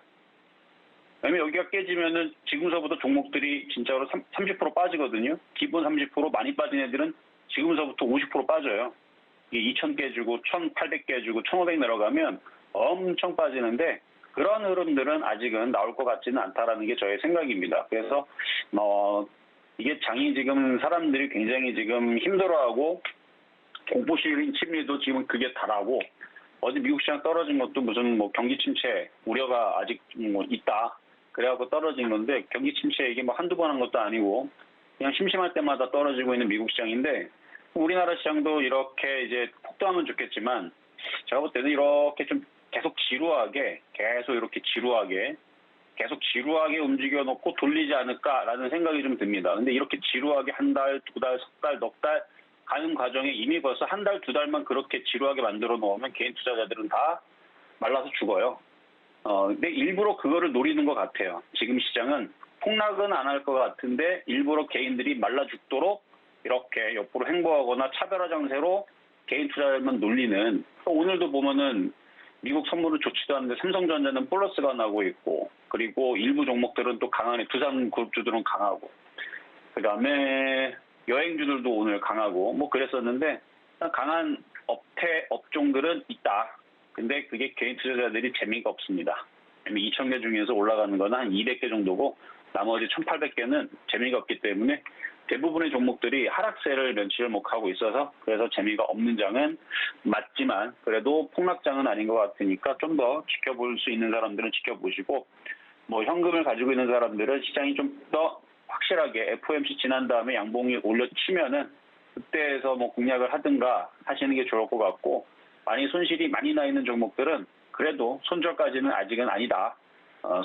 왜냐면 여기가 깨지면은 지금서부터 종목들이 진짜로 30% 빠지거든요. 기본 30%, 많이 빠진 애들은 지금서부터 50% 빠져요. 이게 2000 깨지고 1800 깨지고 1500 내려가면 엄청 빠지는데, 그런 흐름들은 아직은 나올 것 같지는 않다라는 게 저의 생각입니다. 그래서 이게 장이 지금 사람들이 굉장히 지금 힘들어하고 공포 심리도 지금 그게 다라고, 어제 미국 시장 떨어진 것도 무슨 뭐 경기 침체 우려가 아직 뭐 있다 그래갖고 떨어진 건데, 경기 침체 이게 뭐 한두 번 한 것도 아니고 그냥 심심할 때마다 떨어지고 있는 미국 시장인데, 우리나라 시장도 이렇게 이제 폭등하면 좋겠지만 제가 볼 때는 이렇게 좀 계속 지루하게 움직여 놓고 돌리지 않을까라는 생각이 좀 듭니다. 근데 이렇게 지루하게 한 달, 두 달, 석 달, 넉 달 가는 과정에 이미 벌써 한 달, 두 달만 그렇게 지루하게 만들어 놓으면 개인 투자자들은 다 말라서 죽어요. 근데 일부러 그거를 노리는 것 같아요. 지금 시장은 폭락은 안 할 것 같은데 일부러 개인들이 말라 죽도록 이렇게 옆으로 행보하거나 차별화 장세로 개인 투자자만 놀리는. 오늘도 보면은 미국 선물은 좋지도 않은데 삼성전자는 플러스가 나고 있고, 그리고 일부 종목들은 또 강하네. 두산 그룹주들은 강하고, 그 다음에 여행주들도 오늘 강하고 뭐 그랬었는데, 강한 업종들은 있다. 근데 그게 개인 투자자들이 재미가 없습니다. 2,000개 중에서 올라가는 거는 한 200개 정도고 나머지 1,800개는 재미가 없기 때문에 대부분의 종목들이 하락세를 며칠 목하고 있어서, 그래서 재미가 없는 장은 맞지만 그래도 폭락장은 아닌 것 같으니까 좀 더 지켜볼 수 있는 사람들은 지켜보시고, 뭐 현금을 가지고 있는 사람들은 시장이 좀 더 확실하게 FOMC 지난 다음에 양봉이 올려치면은 그때에서 뭐 공략을 하든가 하시는 게 좋을 것 같고, 만약 손실이 많이 나 있는 종목들은 그래도 손절까지는 아직은 아니다.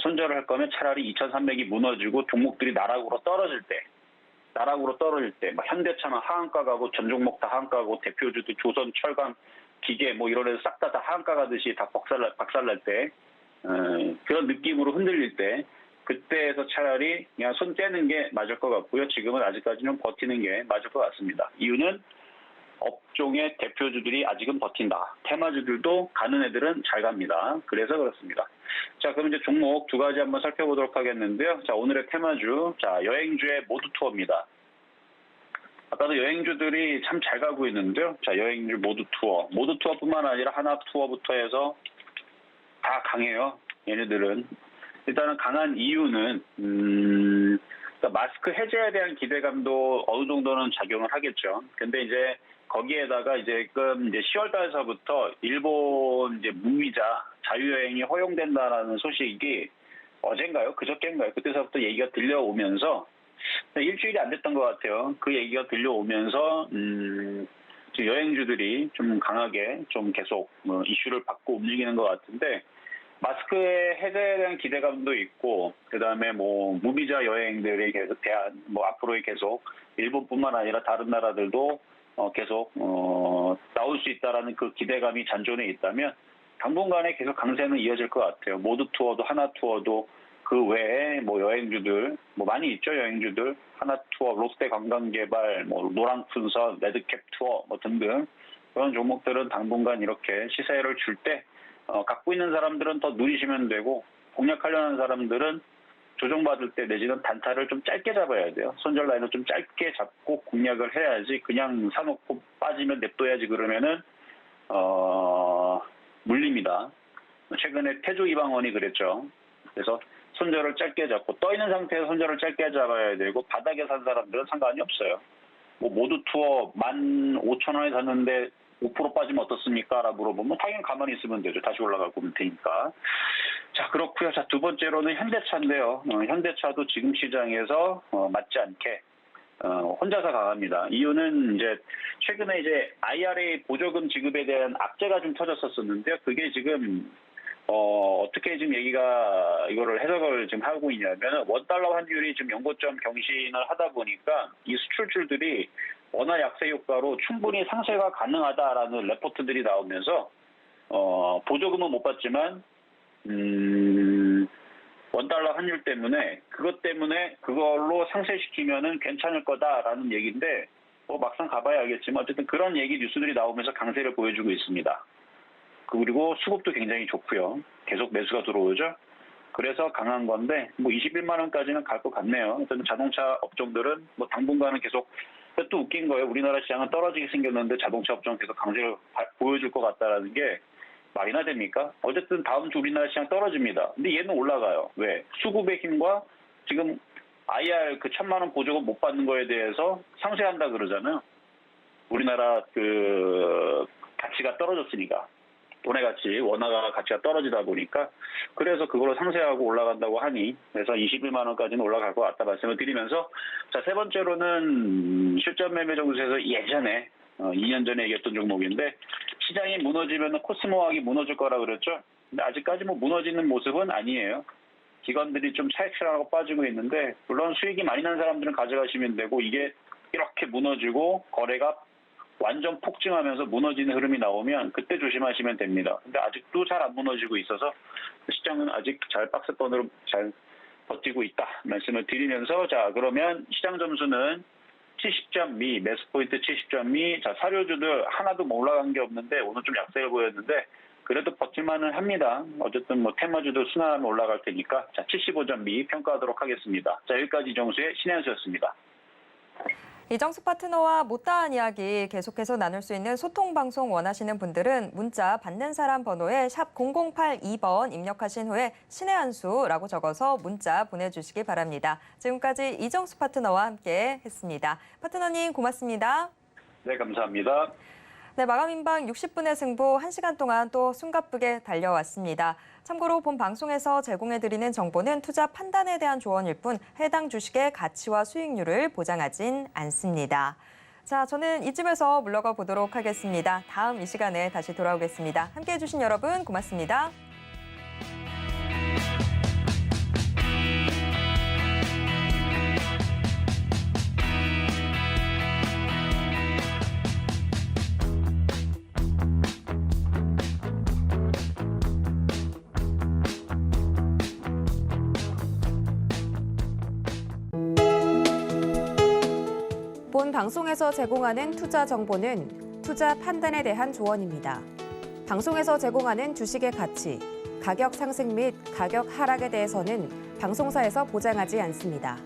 손절을 할 거면 차라리 2,300이 무너지고 종목들이 나락으로 떨어질 때, 막 현대차만 하한가 가고 전 종목 다 하한가 가고 대표주도 조선, 철강, 기계 뭐 이런 애들 싹 다 하한가 가듯이 다 박살날 때, 그런 느낌으로 흔들릴 때, 그때에서 차라리 그냥 손 떼는 게 맞을 것 같고요. 지금은 아직까지는 버티는 게 맞을 것 같습니다. 이유는 업종의 대표주들이 아직은 버틴다. 테마주들도 가는 애들은 잘 갑니다. 그래서 그렇습니다. 자, 그럼 이제 종목 두 가지 한번 살펴보도록 하겠는데요. 자, 오늘의 테마주, 자, 여행주의 모두 투어입니다. 아까도 여행주들이 참 잘 가고 있는데요. 자, 여행주 모두 투어뿐만 아니라 하나 투어부터 해서 다 강해요. 얘네들은. 일단은 강한 이유는 그러니까 마스크 해제에 대한 기대감도 어느 정도는 작용을 하겠죠. 근데 이제 거기에다가 이제 10월 달서부터 일본 이제 무비자 자유여행이 허용된다라는 소식이 어젠가요? 그저께인가요? 그때서부터 얘기가 들려오면서 일주일이 안 됐던 것 같아요. 그 얘기가 들려오면서 여행주들이 좀 강하게 좀 계속 이슈를 받고 움직이는 것 같은데, 마스크의 해제에 대한 기대감도 있고, 그 다음에 뭐 무비자 여행들에 대한 뭐 앞으로의 계속 일본뿐만 아니라 다른 나라들도 계속 나올 수 있다라는 그 기대감이 잔존해 있다면 당분간에 계속 강세는 이어질 것 같아요. 모두 투어도 하나 투어도 그 외에 뭐 여행주들 뭐 많이 있죠. 여행주들 하나 투어, 롯데 관광개발, 뭐 노랑푼선, 레드캡 투어 뭐 등등 그런 종목들은 당분간 이렇게 시세를 줄 때 갖고 있는 사람들은 더 누리시면 되고 공략하려는 사람들은 조정받을 때 내지는 단타를 좀 짧게 잡아야 돼요. 손절 라인을 좀 짧게 잡고 공략을 해야지 그냥 사놓고 빠지면 냅둬야지 그러면은 물립니다. 최근에 태조 이방원이 그랬죠. 그래서 손절을 짧게 잡고 떠 있는 상태에서 손절을 짧게 잡아야 되고 바닥에 산 사람들은 상관이 없어요. 뭐 모두 투어 15,000원에 샀는데 5% 빠지면 어떻습니까? 라고 물어보면 당연히 가만히 있으면 되죠. 다시 올라갈 거면 되니까. 자, 그렇고요. 자, 두 번째로는 현대차인데요. 현대차도 지금 시장에서 맞지 않게 혼자서 강합니다. 이유는 이제 최근에 이제 IRA 보조금 지급에 대한 악재가 좀 터졌었는데요. 그게 지금 어떻게 지금 얘기가 이거를 해석을 지금 하고 있냐면 $1 환율이 지금 연고점 경신을 하다 보니까 이 수출주들이 원화 약세 효과로 충분히 상세가 가능하다라는 레포트들이 나오면서 보조금은 못 받지만 $1 환율 때문에 그것 때문에 그걸로 상쇄시키면은 괜찮을 거다라는 얘기인데 막상 가봐야 알겠지만 어쨌든 그런 얘기 뉴스들이 나오면서 강세를 보여주고 있습니다. 그리고 수급도 굉장히 좋고요. 계속 매수가 들어오죠. 그래서 강한 건데 뭐 21만 원까지는 갈 것 같네요. 일단 자동차 업종들은 뭐 당분간은 계속 또 웃긴 거예요. 우리나라 시장은 떨어지게 생겼는데 자동차 업종은 계속 강세를 보여줄 것 같다라는 게 말이나 됩니까? 어쨌든 다음 주 우리나라 시장 떨어집니다. 근데 얘는 올라가요. 왜? 수급의 힘과 지금 IR 그 1,000만 원 보조금 못 받는 거에 대해서 상쇄한다 그러잖아요. 우리나라 그 가치가 떨어졌으니까. 돈의 가치, 원화가 가치가 떨어지다 보니까 그래서 그걸로 상쇄하고 올라간다고 하니 그래서 21만 원까지는 올라갈 것 같다 말씀을 드리면서 자, 세 번째로는 실전 매매 정도에서 예전에 2년 전에 얘기했던 종목인데 시장이 무너지면 코스모학이 무너질 거라 그랬죠. 근데 아직까지 뭐 무너지는 모습은 아니에요. 기관들이 좀 차익실하고 빠지고 있는데 물론 수익이 많이 난 사람들은 가져가시면 되고 이게 이렇게 무너지고 거래가 완전 폭증하면서 무너지는 흐름이 나오면 그때 조심하시면 됩니다. 근데 아직도 잘 안 무너지고 있어서 시장은 아직 잘 박스권으로 잘 버티고 있다 말씀을 드리면서 자 그러면 시장 점수는 70.2 매수 포인트 70.2 자 사료주들 하나도 뭐 올라간 게 없는데 오늘 좀 약세를 보였는데 그래도 버틸만은 합니다. 어쨌든 뭐 테마주들 순환하면 올라갈 테니까 자 75.2 평가하도록 하겠습니다. 자 여기까지 이정수의 신현수였습니다. 이정수 파트너와 못다한 이야기 계속해서 나눌 수 있는 소통 방송 원하시는 분들은 문자 받는 사람 번호에 샵 0082번 입력하신 후에 신의 한 수라고 적어서 문자 보내주시기 바랍니다. 지금까지 이정수 파트너와 함께 했습니다. 파트너님 고맙습니다. 네, 감사합니다. 네, 마감인방 60분의 승부 1시간 동안 또 숨가쁘게 달려왔습니다. 참고로 본 방송에서 제공해드리는 정보는 투자 판단에 대한 조언일 뿐 해당 주식의 가치와 수익률을 보장하진 않습니다. 자, 저는 이쯤에서 물러가 보도록 하겠습니다. 다음 이 시간에 다시 돌아오겠습니다. 함께해 주신 여러분 고맙습니다. 본 방송에서 제공하는 투자 정보는 투자 판단에 대한 조언입니다. 방송에서 제공하는 주식의 가치, 가격 상승 및 가격 하락에 대해서는 방송사에서 보장하지 않습니다.